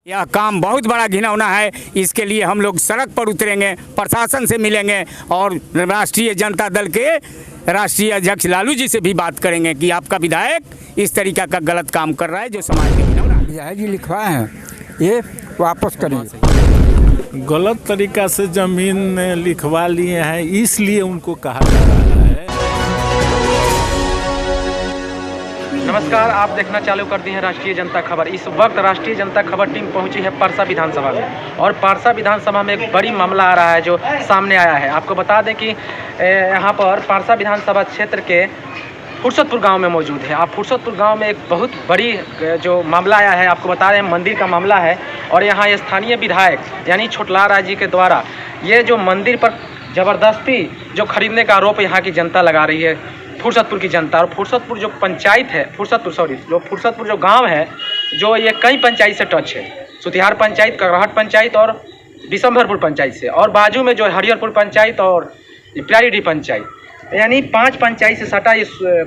यह काम बहुत बड़ा घिनौना है। इसके लिए हम लोग सड़क पर उतरेंगे, प्रशासन से मिलेंगे और राष्ट्रीय जनता दल के राष्ट्रीय अध्यक्ष लालू जी से भी बात करेंगे कि आपका विधायक इस तरीका का गलत काम कर रहा है जो समाज के घिनौना। विधायक जी लिखवाए हैं, ये वापस करिए। गलत तरीका से जमीन लिखवा लिए हैं, इसलिए उनको कहा जा रहा है। नमस्कार, आप देखना चालू कर दी है राष्ट्रीय जनता खबर। इस वक्त राष्ट्रीय जनता खबर टीम पहुंची है परसा विधानसभा में और परसा विधानसभा में एक बड़ी मामला आ रहा है जो सामने आया है। आपको बता दें कि यहाँ पर परसा विधानसभा क्षेत्र के फुर्सतपुर गांव में मौजूद है। आप फुर्सतपुर गांव में एक बहुत बड़ी जो मामला आया है, आपको बता रहे हैं मंदिर का मामला है। और यहाँ स्थानीय विधायक यानी छोटलाल राय जी के द्वारा ये जो मंदिर पर ज़बरदस्ती जो खरीदने का आरोप यहाँ की जनता लगा रही है, फुर्सतपुर की जनता। और फुर्सतपुर जो पंचायत है, फुर्सतपुर जो गांव है, जो ये कई पंचायत से टच है। सुतिहार पंचायत, करहट पंचायत और बिशंभरपुर पंचायत से, और बाजू में जो हरिहरपुर पंचायत और प्यारीडीह पंचायत, यानी 5 पंचायत से सटा ये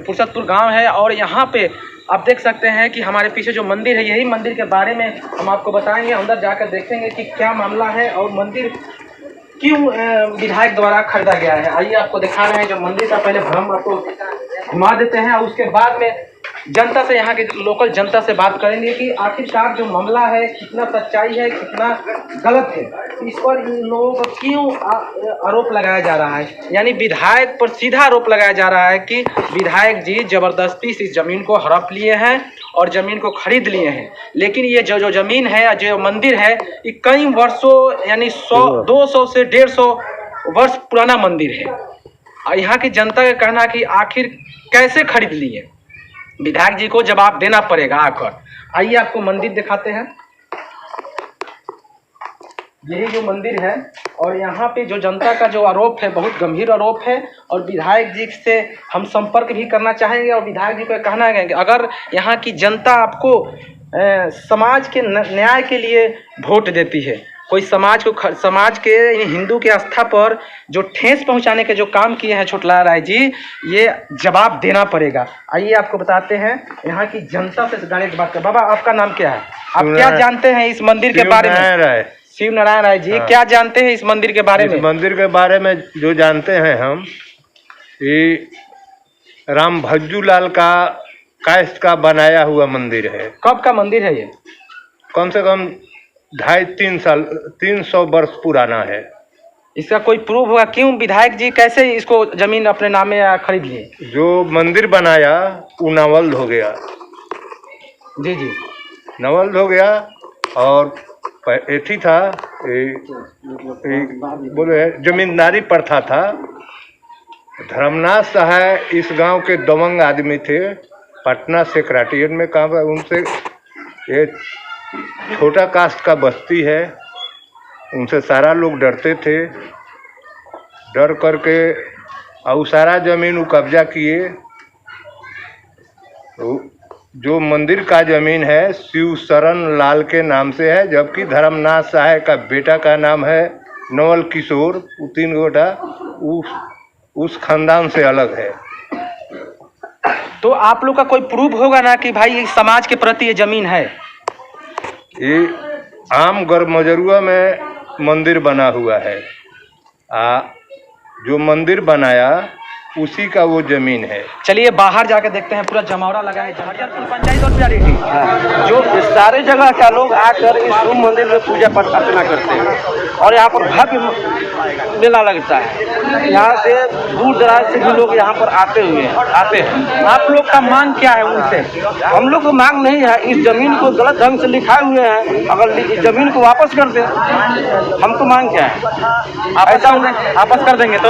फुर्सतपुर गांव है। और यहाँ पे आप देख सकते हैं कि हमारे पीछे जो मंदिर है, यही मंदिर के बारे में हम आपको बताएंगे। अंदर जाकर देखेंगे कि क्या मामला है और मंदिर क्यों विधायक द्वारा खरीदा गया है। आइए आपको दिखा रहे हैं जो मंदिर का पहले भ्रम आपको घुमा देते हैं और उसके बाद में जनता से, यहाँ के लोकल जनता से बात करेंगे कि आखिरकार जो मामला है कितना सच्चाई है, कितना गलत है, इस पर इन लोगों को क्यों आरोप लगाया जा रहा है। यानी विधायक पर सीधा आरोप लगाया जा रहा है कि विधायक जी जबरदस्ती से इस जमीन को हड़प लिए हैं और ज़मीन को खरीद लिए हैं। लेकिन ये जो ज़मीन है, जो मंदिर है, ये कई वर्षों यानी 100-200 से 150 वर्ष पुराना मंदिर है। यहाँ की जनता का कहना है कि आखिर कैसे खरीद लिए, विधायक जी को जवाब देना पड़ेगा आकर। आइए आपको मंदिर दिखाते हैं। यही जो मंदिर है और यहाँ पे जो जनता का जो आरोप है, बहुत गंभीर आरोप है। और विधायक जी से हम संपर्क भी करना चाहेंगे और विधायक जी को कहना है कि अगर यहाँ की जनता आपको समाज के न्याय के लिए वोट देती है, कोई समाज के हिंदू के आस्था पर जो ठेस पहुंचाने के जो काम किए हैं छोटलाल राय जी, ये जवाब देना पड़ेगा। आइए आपको बताते हैं यहाँ की जनता से डायरेक्ट बात कर। बाबा, आपका नाम क्या है? आप क्या जानते हैं इस मंदिर के बारे में? शिव नारायण राय जी, क्या जानते हैं इस मंदिर के बारे में? इस मंदिर के बारे में जो जानते हैं हम, ये राम भज्जूलाल का कायस्थ का बनाया हुआ मंदिर है। कब का मंदिर है ये? कम से कम 250-300 वर्ष पुराना है। इसका कोई प्रूफ होगा? क्यों विधायक जी कैसे इसको जमीन अपने नाम में खरीद लिए? जो मंदिर बनाया वो नवल्द हो गया। जी जी, नवल्द हो गया। और एथी था, बोले जमींदारी प्रथा था। धर्मनाथ सहाय इस गांव के दबंग आदमी थे, पटना सेक्रेटेरिएट में काम। उनसे ये छोटा कास्ट का बस्ती है, उनसे सारा लोग डरते थे। डर करके और सारा जमीन वो कब्जा किए। जो मंदिर का जमीन है शिव शरण लाल के नाम से है, जबकि धर्मनाथ सहाय का बेटा का नाम है नवल किशोर। वो 3 गोटा उस खानदान से अलग है। तो आप लोग का कोई प्रूफ होगा ना कि भाई समाज के प्रति ये जमीन है? ये आम गरमजरुआ में मंदिर बना हुआ है। जो मंदिर बनाया उसी का वो जमीन है। चलिए बाहर जाके देखते हैं। पूरा जमावड़ा लगा है हरिहरपुर पंचायत और प्यारीडीह, जो सारे जगह का लोग आकर इस शिव मंदिर में पूजा पाठ अर्चना करते हैं और यहाँ पर भव्य मेला लगता है। यहाँ से दूर दराज से भी लोग यहाँ पर आते हैं। आप लोग का मांग क्या है उनसे? हम लोग को मांग नहीं है, इस जमीन को गलत ढंग से लिखाए हुए हैं, अगर इस जमीन को वापस कर दें। हमको मांग क्या है? ऐसा वापस कर देंगे तो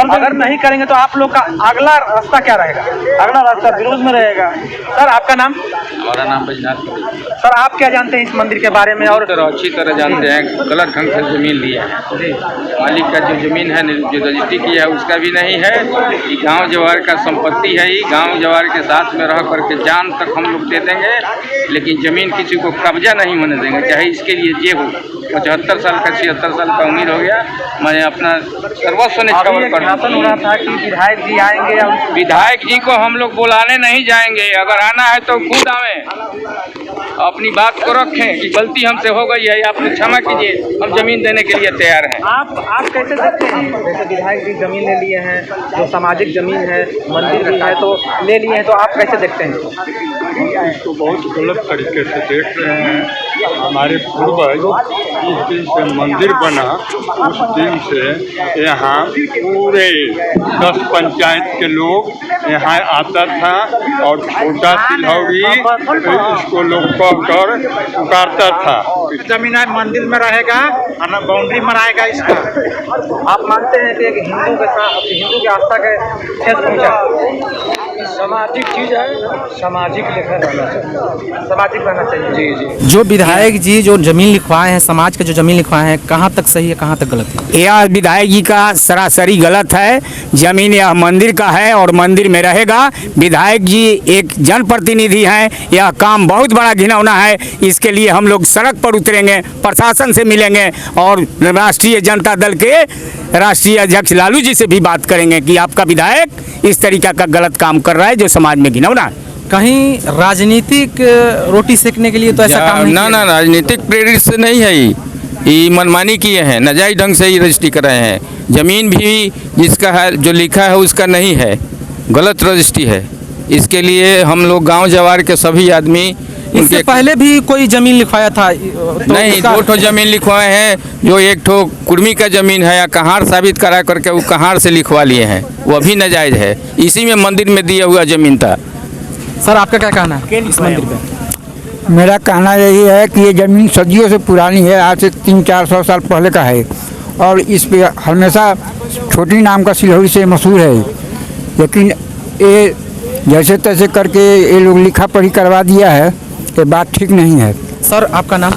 अगर नहीं करेंगे तो आप लोग का अगला रास्ता क्या रहेगा? अगला रास्ता विरोध में रहेगा। सर, आपका नाम? हमारा नाम बैजनाथ। सर, आप क्या जानते हैं इस मंदिर के बारे में? और अच्छी तरह जानते हैं, गलत ढंग से जमीन लिया है। मालिक का जो जमीन है, जो रजिस्ट्री किया है, उसका भी नहीं है। ये गांव जवार का संपत्ति है। ये गांव जवार के साथ में रह करके जान तक हम लोग दे देंगे, लेकिन जमीन किसी को कब्जा नहीं होने देंगे, चाहे इसके लिए जे हो। 75 साल का 76 साल का उम्र हो गया, मैं अपना सर्वस्व निछावर कर हो रहा था कि विधायक जी आएंगे या विधायक जी को हम लोग बुलाने नहीं जाएंगे। अगर आना है तो खुद आवे। अपनी बात को रखें कि गलती हमसे हो गई है, आप क्षमा कीजिए, हम जमीन देने के लिए तैयार हैं। आप कैसे देखते हैं, जैसे विधायक जी जमीन ले लिए हैं, जो सामाजिक जमीन है, मंदिर भी है तो ले लिए हैं, तो आप कैसे देखते हैं? इसको बहुत गलत तरीके से देख रहे हैं। हमारे पूर्वज जिस दिन से मंदिर बना उस दिन से यहाँ पूरे 10 पंचायत के लोग यहाँ आता था और छोटा सिलौरी इसको लोग कहकर पुकारता था। जमीन है मंदिर में रहेगा, बाउंड्री मराएगा इसका। आप मानते हैं कि एक हिंदू के साथ हिंदू की आस्था के ठेस पहुँचा? सामाजिक चीज़ है, सामाजिक रहना चाहिए। जी। जो विधायक जी जो जमीन लिखवाए हैं, समाज के जो जमीन लिखवाए हैं, कहाँ तक सही है, कहाँ तक गलत है? यह विधायक जी का सरासरी गलत है। जमीन यह मंदिर का है और मंदिर में रहेगा। विधायक जी एक जनप्रतिनिधि हैं। यह काम बहुत बड़ा घिनौना है। इसके लिए हम लोग सड़क पर उतरेंगे, प्रशासन से मिलेंगे और राष्ट्रीय जनता दल के राष्ट्रीय अध्यक्ष लालू जी से भी बात करेंगे कि आपका विधायक इस तरीका का गलत काम कर रहा है जो समाज में घिनौना है। कहीं राजनीतिक रोटी सेकने के लिए तो ऐसा काम नहीं ना किया। राजनीतिक प्रेरित से नहीं है, ये मनमानी किए हैं, नाजायज ढंग से ही रजिस्ट्री कर रहे हैं। जमीन भी जिसका है, जो लिखा है उसका नहीं है, गलत रजिस्ट्री है। इसके लिए हम लोग गांव जवार के सभी आदमी इससे पहले भी कोई जमीन लिखवाया था तो नहीं, 2 ठो जमीन लिखवाए हैं। जो एक ठो कुर्मी का जमीन है या कहार साबित करा करके वो कहार से लिखवा लिए हैं, वो भी नाजायज है। इसी में मंदिर में दिया हुआ जमीन था। सर आपका क्या कहना है इस मंदिर पे? मेरा कहना यही है कि ये ज़मीन सदियों से पुरानी है, आज से 300-400 साल पहले का है और इस पे हमेशा छोटी नाम का सिलौरी से मशहूर है। लेकिन ये जैसे तैसे करके ये लोग लिखा पढ़ी करवा दिया है, ये बात ठीक नहीं है। सर आपका नाम?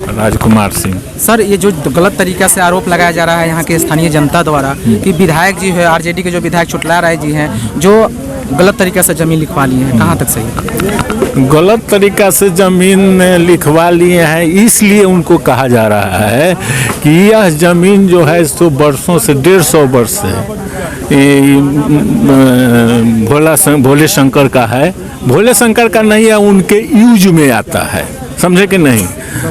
राजकुमार सिंह। सर ये जो गलत तरीका से आरोप लगाया जा रहा है यहाँ के स्थानीय जनता द्वारा कि विधायक जी है, आरजेडी के जो विधायक चुटला राय जी हैं, जो गलत तरीके से जमीन लिखवा लिए हैं, कहाँ तक सही है? गलत तरीका से जमीन लिखवा लिए हैं, इसलिए उनको कहा जा रहा है कि यह जमीन जो है सो वर्षों से 150 वर्ष से भोले शंकर का है। भोले शंकर का नहीं है, उनके यूज में आता है, समझे कि नहीं?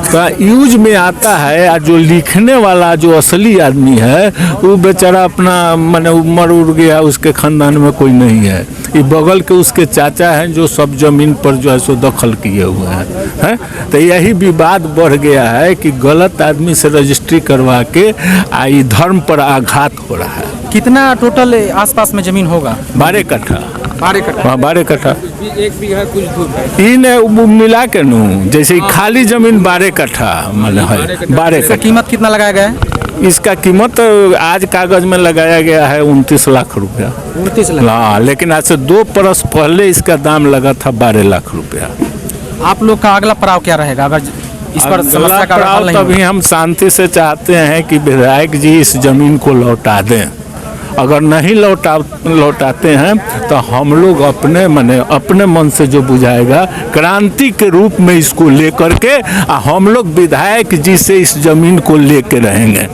तो यूज में आता है और जो लिखने वाला जो असली आदमी है वो बेचारा अपना माने मर उड़ गया, उसके खानदान में कोई नहीं है। ये बगल के उसके चाचा हैं जो सब जमीन पर जो है सो दखल किए हुए हैं। तो यही विवाद बढ़ गया है कि गलत आदमी से रजिस्ट्री करवा के ये धर्म पर आघात हो रहा है। कितना टोटल आसपास में जमीन होगा? 12 कट्ठा। 12 कट्ठा? हाँ 12 कट्ठा। 1 बीघा कुछ दूर है। इन मिला के नू जैसे खाली जमीन 12 कट्ठा मतलब है। 12 इसका कट्ठा। कीमत कितना लगाया गया है? इसका कीमत आज कागज में लगाया गया है 29 लाख रुपया। 29 लाख? हाँ, लेकिन आज से 2 बरस पहले इसका दाम लगा था 12 लाख रुपया। आप लोग का अगला पड़ाव क्या रहेगा अगर इस पर समस्या का हल नहीं तभी हम शांति से चाहते हैं कि विधायक जी इस जमीन को लौटा दें। अगर नहीं लौटाते हैं तो हम लोग अपने मन से जो बुझाएगा क्रांति के रूप में इसको लेकर के हम लोग विधायक जी से इस जमीन को लेके रहेंगे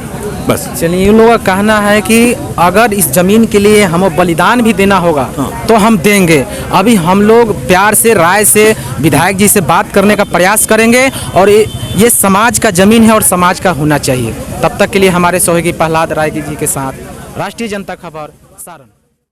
बस। चलिए, इन लोगों का कहना है कि अगर इस जमीन के लिए हमें बलिदान भी देना होगा तो हम देंगे। अभी हम लोग प्यार से राय से विधायक जी से बात करने का प्रयास करेंगे और ये समाज का जमीन है और समाज का होना चाहिए। तब तक के लिए हमारे सहयोगी प्रहलाद राय जी के साथ राष्ट्रीय जनता खबर, सारण।